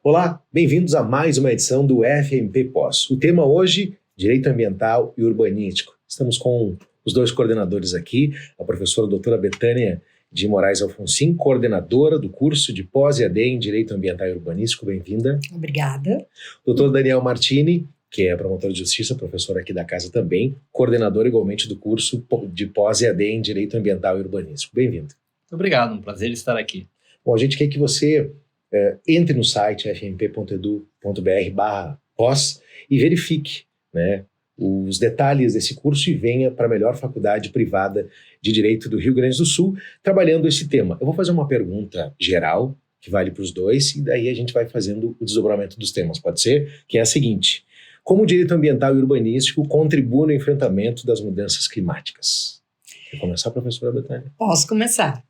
Olá, bem-vindos a mais uma edição do FMP Pós. O tema hoje, Direito Ambiental e Urbanístico. Estamos com os dois coordenadores aqui, a professora doutora Betânia de Moraes Alfonsin, coordenadora do curso de pós-EAD em Direito Ambiental e Urbanístico. Bem-vinda. Obrigada. Doutor Daniel Martini, que é promotor de justiça, professor aqui da casa também, coordenador igualmente do curso de pós-EAD em Direito Ambiental e Urbanístico. Bem-vindo. Obrigado, um prazer estar aqui. Bom, a gente quer que você entre no site fmp.edu.br/pós e verifique, né, os detalhes desse curso e venha para a melhor faculdade privada de Direito do Rio Grande do Sul, trabalhando esse tema. Eu vou fazer uma pergunta geral, que vale para os dois, e daí a gente vai fazendo o desdobramento dos temas, pode ser? Que é a seguinte: como o direito ambiental e urbanístico contribui no enfrentamento das mudanças climáticas? Quer começar, professora Betânia? Posso começar.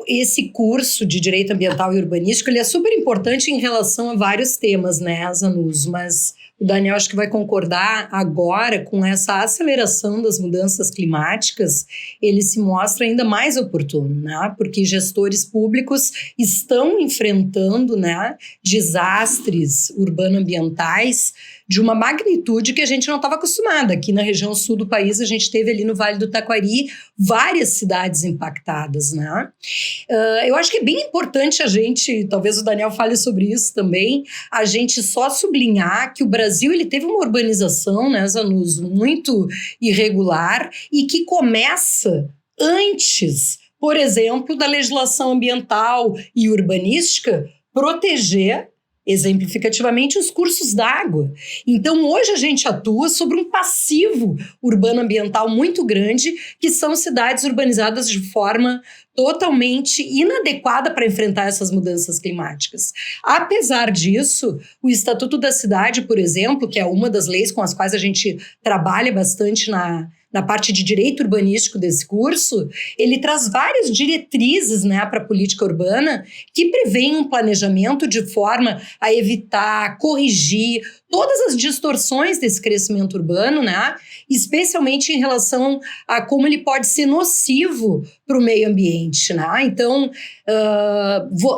Esse curso de Direito Ambiental e Urbanístico, ele é super importante em relação a vários temas, né, Zanuso? Mas o Daniel acho que vai concordar agora com essa aceleração das mudanças climáticas, ele se mostra ainda mais oportuno, né? Porque gestores públicos estão enfrentando, né, desastres urbano-ambientais de uma magnitude que a gente não estava acostumada. Aqui na região sul do país, a gente teve ali no Vale do Taquari várias cidades impactadas, né? Eu acho que é bem importante a gente, talvez o Daniel fale sobre isso também, a gente só sublinhar que o Brasil ele teve uma urbanização, né, Zanuso, muito irregular e que começa antes, por exemplo, da legislação ambiental e urbanística proteger exemplificativamente os cursos d'água. Então, hoje a gente atua sobre um passivo urbano-ambiental muito grande, que são cidades urbanizadas de forma totalmente inadequada para enfrentar essas mudanças climáticas. Apesar disso, o Estatuto da Cidade, por exemplo, que é uma das leis com as quais a gente trabalha bastante na parte de direito urbanístico desse curso, ele traz várias diretrizes, né, para a política urbana que prevêem um planejamento de forma a evitar, corrigir todas as distorções desse crescimento urbano, né, especialmente em relação a como ele pode ser nocivo para o meio ambiente, né? Então,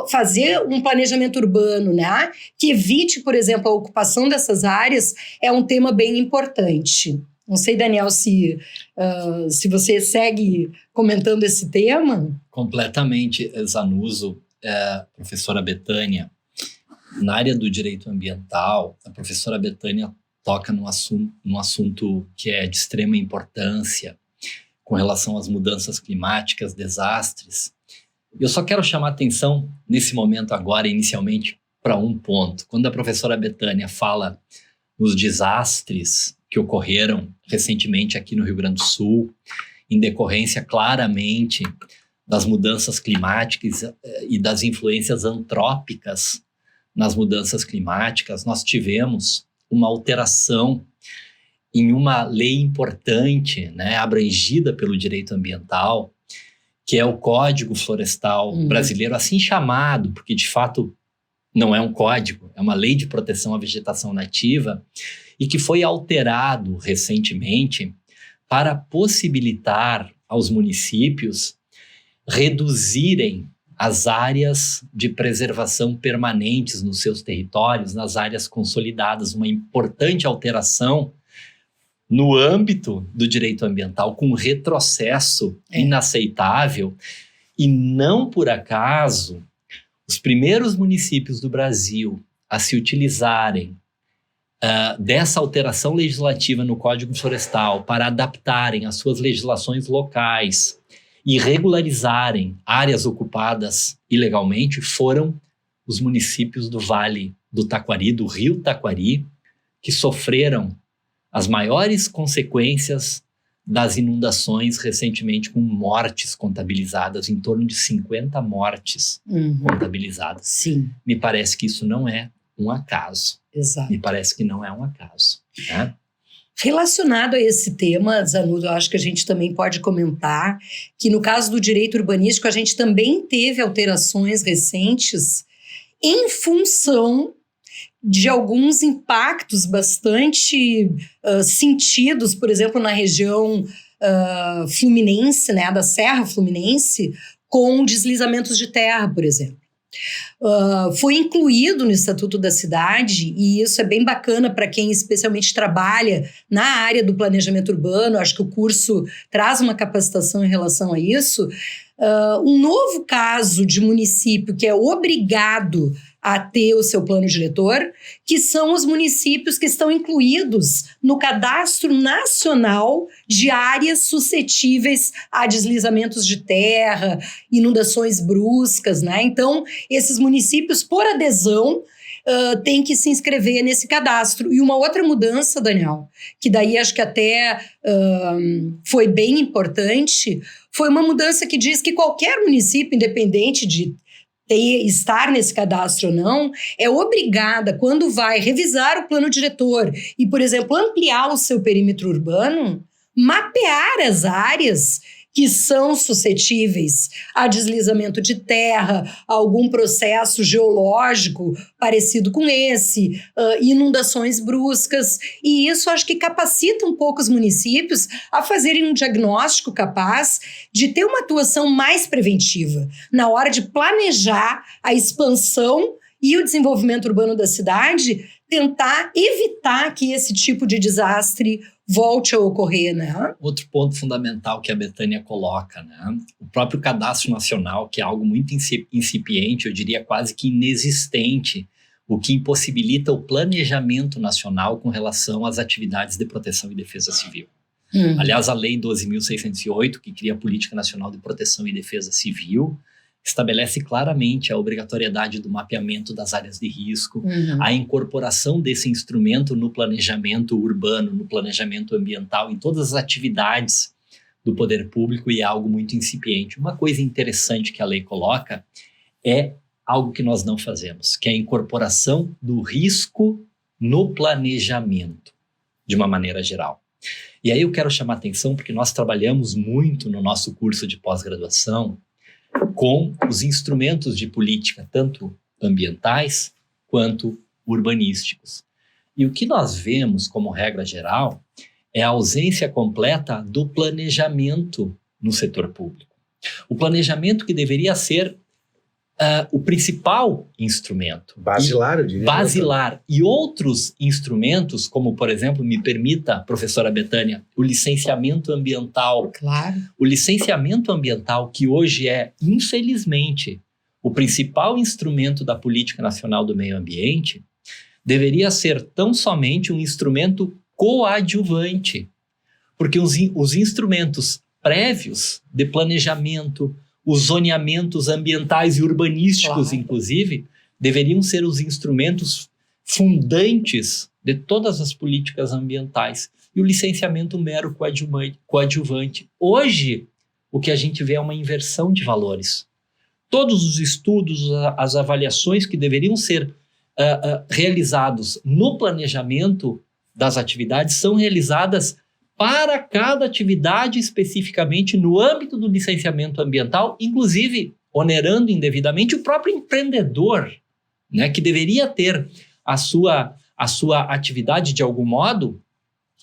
fazer um planejamento urbano, né, que evite, por exemplo, a ocupação dessas áreas é um tema bem importante. Não sei, Daniel, se você segue comentando esse tema. Completamente, Zanuso, professora Betânia. Na área do direito ambiental, a professora Betânia toca num assunto que é de extrema importância com relação às mudanças climáticas, desastres. Eu só quero chamar a atenção nesse momento agora, inicialmente, para um ponto. Quando a professora Betânia fala nos desastres que ocorreram recentemente aqui no Rio Grande do Sul, em decorrência claramente das mudanças climáticas e das influências antrópicas nas mudanças climáticas, nós tivemos uma alteração em uma lei importante, né, abrangida pelo direito ambiental, que é o Código Florestal Brasileiro, assim chamado, porque de fato não é um código, é uma lei de proteção à vegetação nativa, e que foi alterado recentemente para possibilitar aos municípios reduzirem as áreas de preservação permanentes nos seus territórios, nas áreas consolidadas, uma importante alteração no âmbito do direito ambiental, com um retrocesso inaceitável, e não por acaso os primeiros municípios do Brasil a se utilizarem dessa alteração legislativa no Código Florestal para adaptarem as suas legislações locais e regularizarem áreas ocupadas ilegalmente foram os municípios do Vale do Taquari, do Rio Taquari, que sofreram as maiores consequências das inundações recentemente, com mortes contabilizadas, em torno de 50 mortes contabilizadas. Sim. Me parece que isso não é um acaso. Exato. Me parece que não é um acaso, né? Relacionado a esse tema, Zanudo, eu acho que a gente também pode comentar que no caso do direito urbanístico a gente também teve alterações recentes em função de alguns impactos bastante sentidos, por exemplo, na região fluminense, né, da Serra Fluminense, com deslizamentos de terra, por exemplo. foi incluído no Estatuto da Cidade, e isso é bem bacana para quem especialmente trabalha na área do planejamento urbano. Acho que o curso traz uma capacitação em relação a isso. Um novo caso de município que é obrigado a ter o seu plano diretor, que são os municípios que estão incluídos no Cadastro Nacional de Áreas Suscetíveis a deslizamentos de terra, inundações bruscas, né? Então, esses municípios, por adesão, têm que se inscrever nesse cadastro. E uma outra mudança, Daniel, que daí acho que até foi bem importante, foi uma mudança que diz que qualquer município, independente de estar nesse cadastro ou não, é obrigada, quando vai revisar o plano diretor e, por exemplo, ampliar o seu perímetro urbano, mapear as áreas que são suscetíveis a deslizamento de terra, a algum processo geológico parecido com esse, inundações bruscas. E isso acho que capacita um pouco os municípios a fazerem um diagnóstico capaz de ter uma atuação mais preventiva na hora de planejar a expansão e o desenvolvimento urbano da cidade, tentar evitar que esse tipo de desastre volte a ocorrer, né? Outro ponto fundamental que a Bethânia coloca, né? O próprio Cadastro Nacional, que é algo muito incipiente, eu diria quase que inexistente, o que impossibilita o planejamento nacional com relação às atividades de proteção e defesa civil. Aliás, a Lei 12.608, que cria a Política Nacional de Proteção e Defesa Civil, estabelece claramente a obrigatoriedade do mapeamento das áreas de risco, a incorporação desse instrumento no planejamento urbano, no planejamento ambiental, em todas as atividades do poder público, e é algo muito incipiente. Uma coisa interessante que a lei coloca é algo que nós não fazemos, que é a incorporação do risco no planejamento, de uma maneira geral. E aí eu quero chamar a atenção, porque nós trabalhamos muito no nosso curso de pós-graduação com os instrumentos de política, tanto ambientais quanto urbanísticos. E o que nós vemos, como regra geral, é a ausência completa do planejamento no setor público. O planejamento que deveria ser o principal instrumento. Basilar, eu diria. Basilar. E outros instrumentos, como, por exemplo, me permita, professora Bethânia, o licenciamento ambiental. Claro. O licenciamento ambiental, que hoje é, infelizmente, o principal instrumento da Política Nacional do Meio Ambiente, deveria ser tão somente um instrumento coadjuvante. Porque os instrumentos prévios de planejamento, os zoneamentos ambientais e urbanísticos, inclusive, deveriam ser os instrumentos fundantes de todas as políticas ambientais. E o licenciamento mero coadjuvante. Hoje, o que a gente vê é uma inversão de valores. Todos os estudos, as avaliações que deveriam ser realizados no planejamento das atividades são realizadas para cada atividade especificamente no âmbito do licenciamento ambiental, inclusive onerando indevidamente o próprio empreendedor, né, que deveria ter a sua atividade de algum modo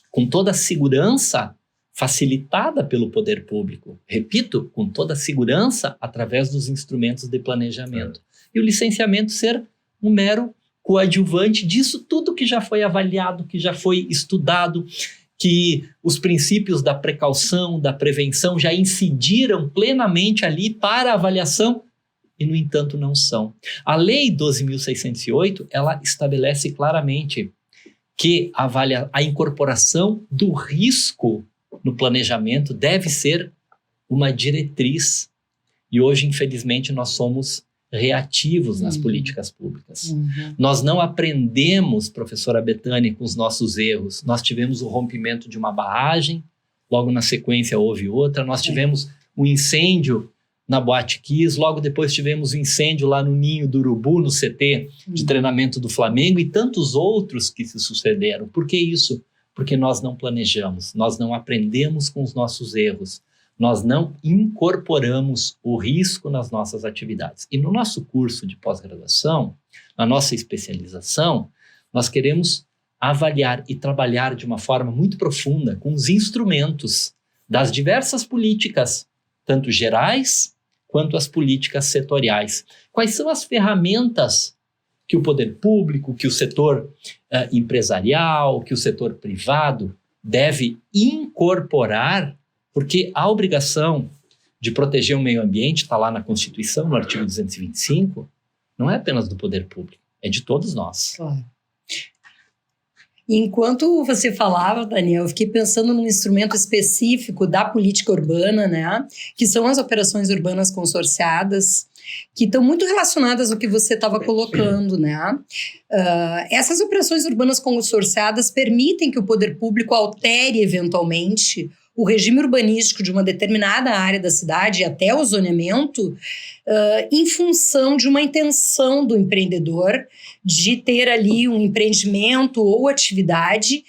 com toda a segurança facilitada pelo poder público. Repito, com toda a segurança através dos instrumentos de planejamento. E o licenciamento ser um mero coadjuvante disso tudo que já foi avaliado, que já foi estudado, que os princípios da precaução, da prevenção já incidiram plenamente ali para a avaliação e, no entanto, não são. A Lei 12.608, ela estabelece claramente que a incorporação do risco no planejamento deve ser uma diretriz. E hoje, infelizmente, nós somos reativos nas políticas públicas. Nós não aprendemos, professora Bethânia, com os nossos erros. Nós tivemos o rompimento de uma barragem, logo na sequência houve outra. Nós tivemos um incêndio na Boate Kiss, logo depois tivemos um incêndio lá no Ninho do Urubu, no CT de treinamento do Flamengo, e tantos outros que se sucederam. Por que isso? Porque nós não planejamos, nós não aprendemos com os nossos erros. Nós não incorporamos o risco nas nossas atividades. E no nosso curso de pós-graduação, na nossa especialização, nós queremos avaliar e trabalhar de uma forma muito profunda com os instrumentos das diversas políticas, tanto gerais quanto as políticas setoriais. Quais são as ferramentas que o poder público, que o setor empresarial, que o setor privado deve incorporar, porque a obrigação de proteger o meio ambiente está lá na Constituição, no artigo 225, não é apenas do poder público, é de todos nós. Claro. Enquanto você falava, Daniel, eu fiquei pensando num instrumento específico da política urbana, né? Que são as operações urbanas consorciadas, que estão muito relacionadas ao que você estava colocando, né? Essas operações urbanas consorciadas permitem que o poder público altere eventualmente o regime urbanístico de uma determinada área da cidade, até o zoneamento, em função de uma intenção do empreendedor de ter ali um empreendimento ou atividade,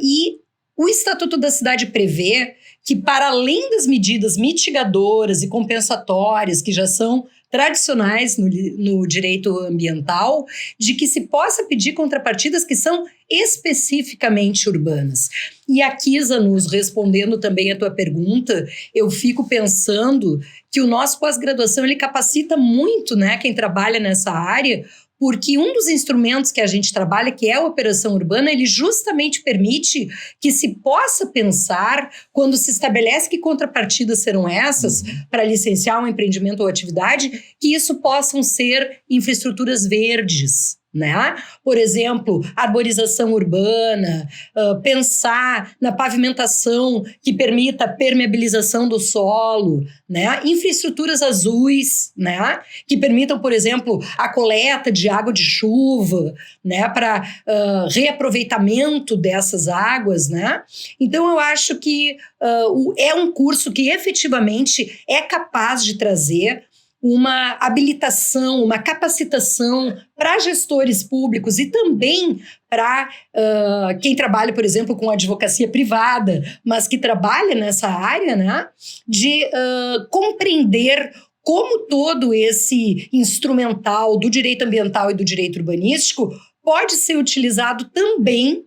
e o Estatuto da Cidade prevê que, para além das medidas mitigadoras e compensatórias que já são tradicionais no direito ambiental, de que se possa pedir contrapartidas que são especificamente urbanas. E aqui, Zanuzzo, respondendo também a tua pergunta, eu fico pensando que o nosso pós-graduação ele capacita muito, né, quem trabalha nessa área, porque um dos instrumentos que a gente trabalha, que é a operação urbana, ele justamente permite que se possa pensar, quando se estabelece que contrapartidas serão essas, para licenciar um empreendimento ou atividade, que isso possam ser infraestruturas verdes, né? Por exemplo, arborização urbana, pensar na pavimentação que permita a permeabilização do solo, né? Infraestruturas azuis, né? Que permitam, por exemplo, a coleta de água de chuva, né? Para reaproveitamento dessas águas, né? Então, eu acho que é um curso que efetivamente é capaz de trazer uma habilitação, uma capacitação para gestores públicos e também para quem trabalha, por exemplo, com advocacia privada, mas que trabalha nessa área, né, de compreender como todo esse instrumental do direito ambiental e do direito urbanístico pode ser utilizado também,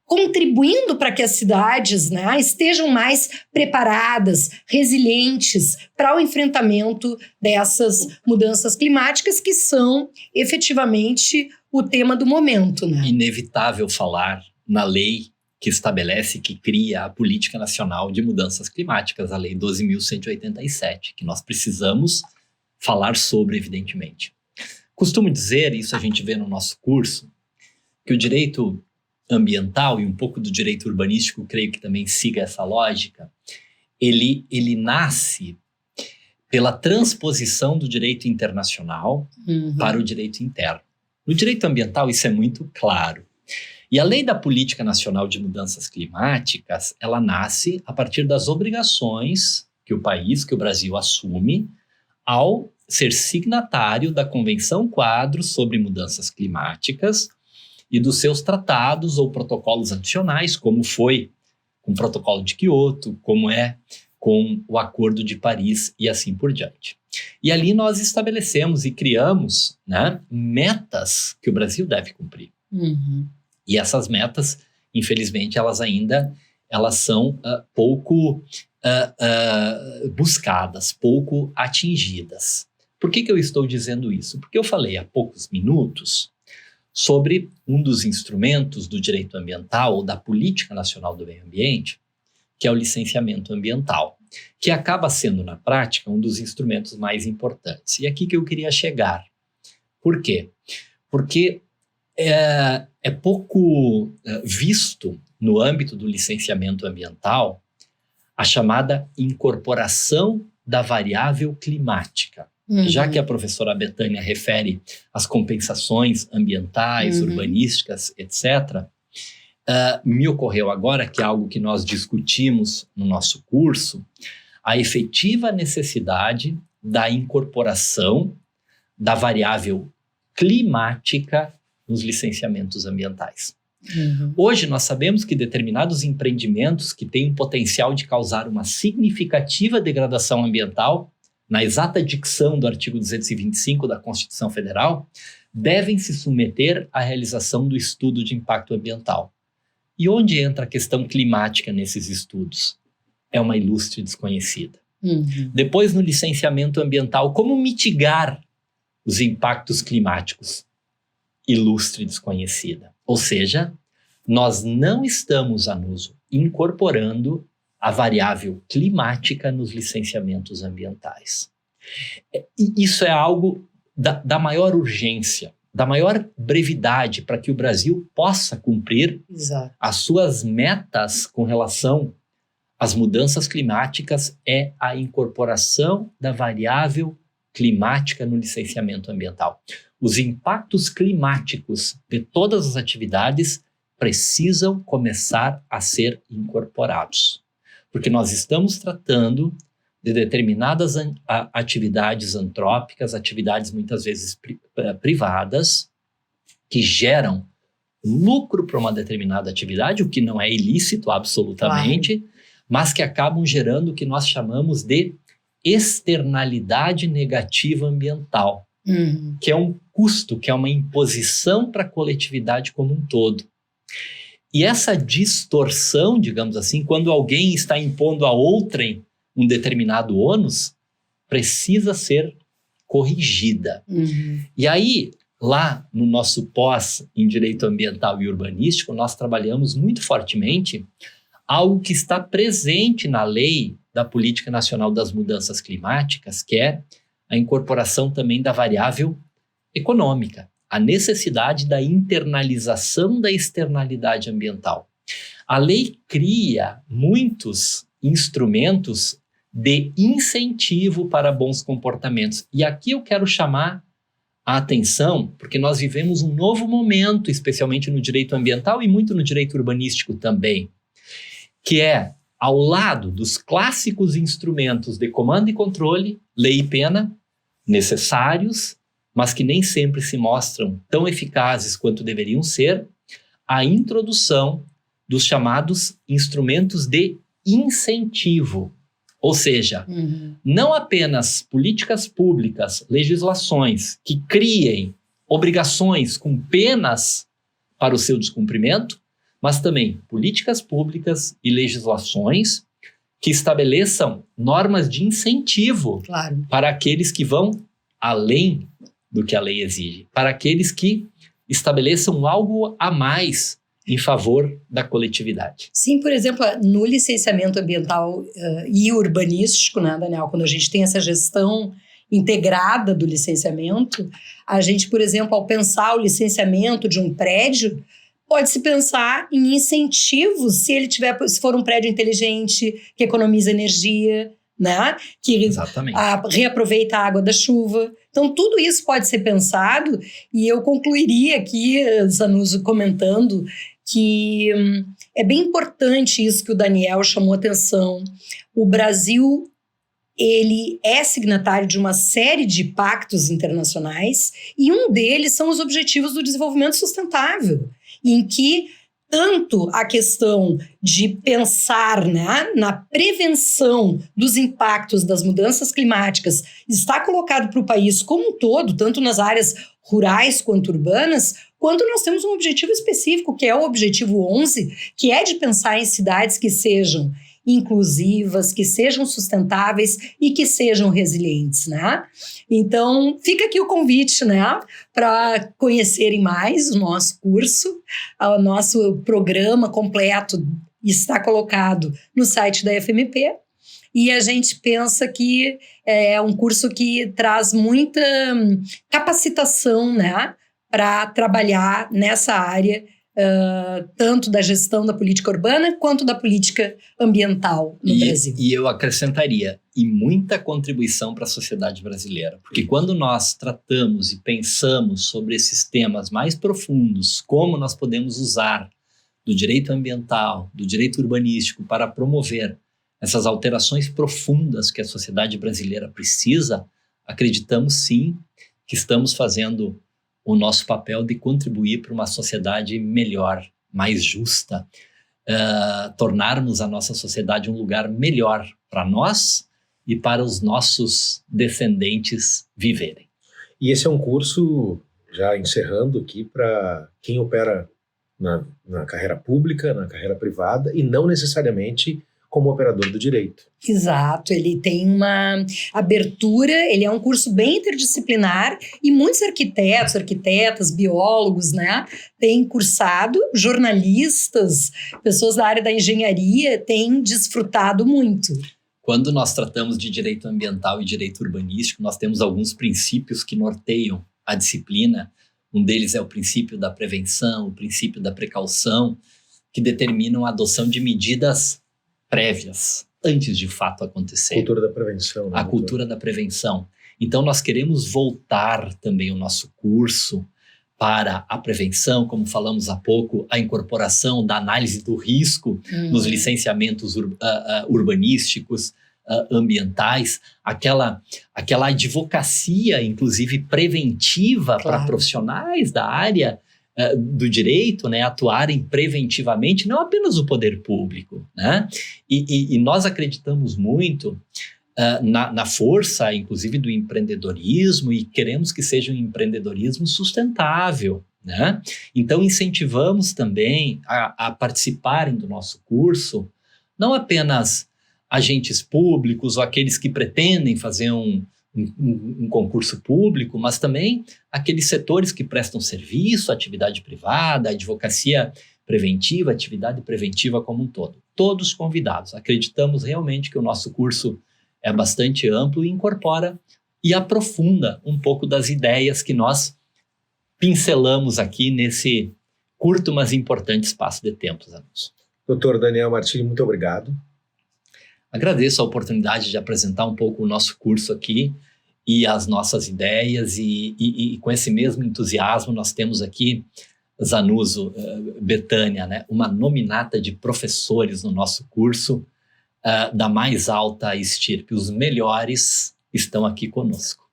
contribuindo para que as cidades, né, estejam mais preparadas, resilientes para o enfrentamento dessas mudanças climáticas que são efetivamente o tema do momento, né? Inevitável falar na lei que estabelece, que cria a Política Nacional de Mudanças Climáticas, a Lei 12.187, que nós precisamos falar sobre, evidentemente. Costumo dizer, isso a gente vê no nosso curso, que o direito ambiental e um pouco do direito urbanístico, creio que também siga essa lógica, ele nasce pela transposição do direito internacional para o direito interno. No direito ambiental isso é muito claro. E a Lei da Política Nacional de Mudanças Climáticas, ela nasce a partir das obrigações que o Brasil assume ao ser signatário da Convenção Quadro sobre Mudanças Climáticas e dos seus tratados ou protocolos adicionais, como foi com o Protocolo de Quioto, como é com o Acordo de Paris e assim por diante. E ali nós estabelecemos e criamos, né, metas que o Brasil deve cumprir. E essas metas, infelizmente, elas são pouco buscadas, pouco atingidas. Por que eu estou dizendo isso? Porque eu falei há poucos minutos sobre um dos instrumentos do direito ambiental ou da Política Nacional do Meio Ambiente, que é o licenciamento ambiental, que acaba sendo, na prática, um dos instrumentos mais importantes. E aqui que eu queria chegar. Por quê? Porque é pouco visto no âmbito do licenciamento ambiental a chamada incorporação da variável climática. Já que a professora Betânia refere às compensações ambientais, urbanísticas, etc., me ocorreu agora, que é algo que nós discutimos no nosso curso, a efetiva necessidade da incorporação da variável climática nos licenciamentos ambientais. Hoje nós sabemos que determinados empreendimentos que têm um potencial de causar uma significativa degradação ambiental, na exata dicção do artigo 225 da Constituição Federal, devem se submeter à realização do estudo de impacto ambiental. E onde entra a questão climática nesses estudos? É uma ilustre desconhecida. Depois, no licenciamento ambiental, como mitigar os impactos climáticos? Ilustre desconhecida. Ou seja, nós não estamos, Anuso, incorporando a variável climática nos licenciamentos ambientais. E isso é algo da maior urgência, da maior brevidade para que o Brasil possa cumprir as suas metas com relação às mudanças climáticas, é a incorporação da variável climática no licenciamento ambiental. Os impactos climáticos de todas as atividades precisam começar a ser incorporados, porque nós estamos tratando de determinadas atividades antrópicas, atividades muitas vezes privadas, que geram lucro para uma determinada atividade, o que não é ilícito absolutamente, mas que acabam gerando o que nós chamamos de externalidade negativa ambiental, que é um custo, que é uma imposição para a coletividade como um todo. E essa distorção, digamos assim, quando alguém está impondo a outrem um determinado ônus, precisa ser corrigida. E aí, lá no nosso pós em Direito Ambiental e Urbanístico, nós trabalhamos muito fortemente algo que está presente na Lei da Política Nacional das Mudanças Climáticas, que é a incorporação também da variável econômica, a necessidade da internalização da externalidade ambiental. A lei cria muitos instrumentos de incentivo para bons comportamentos. E aqui eu quero chamar a atenção, porque nós vivemos um novo momento, especialmente no direito ambiental e muito no direito urbanístico também, que é, ao lado dos clássicos instrumentos de comando e controle, lei e pena, necessários, mas que nem sempre se mostram tão eficazes quanto deveriam ser, a introdução dos chamados instrumentos de incentivo. Ou seja, não apenas políticas públicas, legislações que criem obrigações com penas para o seu descumprimento, mas também políticas públicas e legislações que estabeleçam normas de incentivo para aqueles que vão além do que a lei exige, para aqueles que estabeleçam algo a mais em favor da coletividade. Sim, por exemplo, no licenciamento ambiental e urbanístico, né, Daniel, quando a gente tem essa gestão integrada do licenciamento, a gente, por exemplo, ao pensar o licenciamento de um prédio, pode-se pensar em incentivos se for um prédio inteligente, que economiza energia, né? Que reaproveita a água da chuva. Então, tudo isso pode ser pensado, e eu concluiria aqui, Zanuso, comentando que é bem importante isso que o Daniel chamou atenção. O Brasil, ele é signatário de uma série de pactos internacionais, e um deles são os Objetivos do Desenvolvimento Sustentável, em que tanto a questão de pensar, né, na prevenção dos impactos das mudanças climáticas está colocado para o país como um todo, tanto nas áreas rurais quanto urbanas, quanto nós temos um objetivo específico, que é o objetivo 11, que é de pensar em cidades que sejam inclusivas, que sejam sustentáveis e que sejam resilientes, né? Então, fica aqui o convite, né, para conhecerem mais o nosso curso. O nosso programa completo está colocado no site da FMP, e a gente pensa que é um curso que traz muita capacitação, né, para trabalhar nessa área, tanto da gestão da política urbana quanto da política ambiental no Brasil. E eu acrescentaria, e muita contribuição para a sociedade brasileira, porque quando nós tratamos e pensamos sobre esses temas mais profundos, como nós podemos usar do direito ambiental, do direito urbanístico para promover essas alterações profundas que a sociedade brasileira precisa, acreditamos sim que estamos fazendo o nosso papel de contribuir para uma sociedade melhor, mais justa, tornarmos a nossa sociedade um lugar melhor para nós e para os nossos descendentes viverem. E esse é um curso, já encerrando aqui, para quem opera na carreira pública, na carreira privada, e não necessariamente como operador do direito. Exato, ele tem uma abertura, ele é um curso bem interdisciplinar e muitos arquitetos, arquitetas, biólogos, né, têm cursado, jornalistas, pessoas da área da engenharia têm desfrutado muito. Quando nós tratamos de direito ambiental e direito urbanístico, nós temos alguns princípios que norteiam a disciplina. Um deles é o princípio da prevenção, o princípio da precaução, que determinam a adoção de medidas prévias, antes de fato acontecer. Cultura da prevenção. Né, a cultura da prevenção. Então, nós queremos voltar também o nosso curso para a prevenção, como falamos há pouco, a incorporação da análise do risco nos licenciamentos urbanísticos, ambientais, aquela advocacia, inclusive preventiva, para profissionais da área do direito, né, atuarem preventivamente, não apenas o poder público, né? E nós acreditamos muito na força, inclusive, do empreendedorismo, e queremos que seja um empreendedorismo sustentável, né? Então, incentivamos também a participarem do nosso curso, não apenas agentes públicos ou aqueles que pretendem fazer um concurso público, mas também aqueles setores que prestam serviço, atividade privada, advocacia preventiva, atividade preventiva como um todo. Todos convidados. Acreditamos realmente que o nosso curso é bastante amplo e incorpora e aprofunda um pouco das ideias que nós pincelamos aqui nesse curto, mas importante espaço de tempo, Zanussi. Doutor Daniel Martini, muito obrigado. Agradeço a oportunidade de apresentar um pouco o nosso curso aqui e as nossas ideias e com esse mesmo entusiasmo nós temos aqui, Zanussi, Betânia, né, uma nominata de professores no nosso curso da mais alta estirpe. Os melhores estão aqui conosco.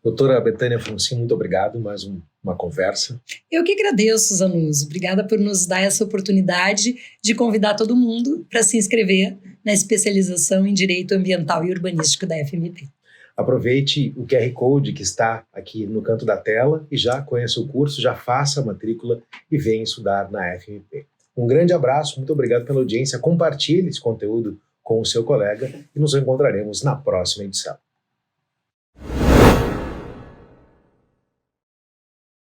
Doutora Betânia Foncin, muito obrigado. Mais uma conversa. Eu que agradeço, Zanussi. Obrigada por nos dar essa oportunidade de convidar todo mundo para se inscrever na especialização em Direito Ambiental e Urbanístico da FMP. Aproveite o QR Code que está aqui no canto da tela e já conheça o curso, já faça a matrícula e venha estudar na FMP. Um grande abraço, muito obrigado pela audiência. Compartilhe esse conteúdo com o seu colega e nos encontraremos na próxima edição.